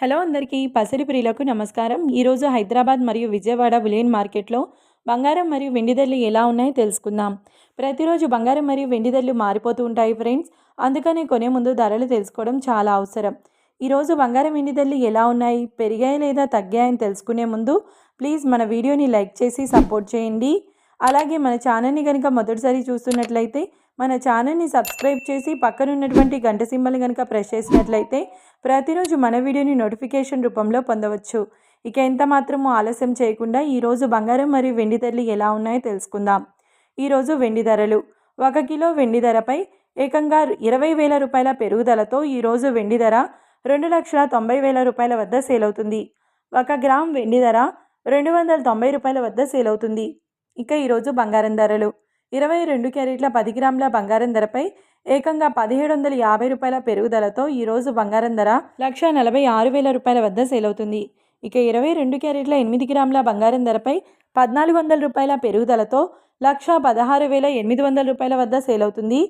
Hello అందరికీ పసిడి ప్రియులకు నమస్కారం. ఈరోజు హైదరాబాద్ మరియు విజయవాడ బులియన్ మార్కెట్లో బంగారం మరియు వెండి ధరలు ఎలా ఉన్నాయో తెలుసుకుందాం. ప్రతిరోజు బంగారం మరియు వెండి ధరలు మారిపోతూ ఉంటాయి ఫ్రెండ్స్. అందుకనే కొనే ముందు ధరలు తెలుసుకోవడం చాలా అవసరం. ఈరోజు బంగారం వెండి ధరలు ఎలా ఉన్నాయి, పెరిగాయి లేదా తగ్గాయని తెలుసుకునే ముందు ప్లీజ్ మన వీడియోని లైక్ చేసి సపోర్ట్ చేయండి. అలాగే మన ఛానల్ని కనుక మొదటిసారి చూస్తున్నట్లయితే మన ఛానల్ని సబ్స్క్రైబ్ చేసి పక్కనున్నటువంటి గంట సింబల్ కనుక ప్రెస్ చేసినట్లయితే ప్రతిరోజు మన వీడియోని నోటిఫికేషన్ రూపంలో పొందవచ్చు. ఇక ఎంత మాత్రమూ ఆలస్యం చేయకుండా ఈరోజు బంగారం మరియు వెండి ధరలు ఎలా ఉన్నాయో తెలుసుకుందాం. ఈరోజు వెండి ధరలు 1 కిలో వెండి ధరపై ఏకంగా 20,000 రూపాయల పెరుగుదలతో ఈరోజు వెండి ధర 2,90,000 రూపాయల వద్ద సేల్ అవుతుంది. 1 గ్రామ్ వెండి ధర 290 రూపాయల వద్ద సేల్ అవుతుంది. ఇక ఈరోజు బంగారం ధరలు 22 క్యారెట్ల 10 గ్రాముల బంగారం ధరపై ఏకంగా 1,750 రూపాయల పెరుగుదలతో ఈరోజు బంగారం ధర 1,46,000 రూపాయల వద్ద సేల్ అవుతుంది. ఇక 22 క్యారెట్ల 8 గ్రాముల బంగారం ధరపై 1,400 రూపాయల పెరుగుదలతో 1,16,800 రూపాయల వద్ద సేల్ అవుతుంది.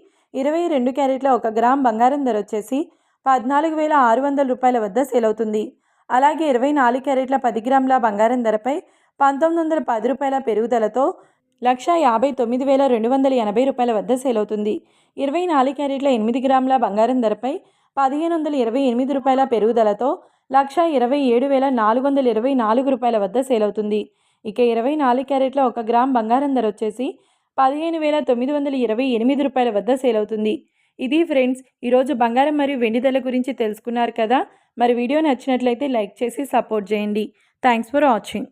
22 క్యారెట్ల 1 గ్రామ్ బంగారం ధర వచ్చేసి 14,600 రూపాయల వద్ద సేల్ అవుతుంది. అలాగే 24 క్యారెట్ల 10 గ్రాముల బంగారం ధరపై 1,910 రూపాయల పెరుగుదలతో 1,59,280 రూపాయల వద్ద సేల్ అవుతుంది. 24 క్యారెట్ల 8 గ్రాముల బంగారం ధరపై 1,528 రూపాయల పెరుగుదలతో 1,27,424 రూపాయల వద్ద సేల్ అవుతుంది. ఇక 24 క్యారెట్ల 1 గ్రామ్ బంగారం ధర వచ్చేసి 15,928 రూపాయల వద్ద సేల్ అవుతుంది. ఇది ఫ్రెండ్స్ ఈరోజు బంగారం మరియు వెండి ధరల గురించి తెలుసుకున్నారు కదా. మరి వీడియో నచ్చినట్లయితే లైక్ చేసి సపోర్ట్ చేయండి. Thanks for watching.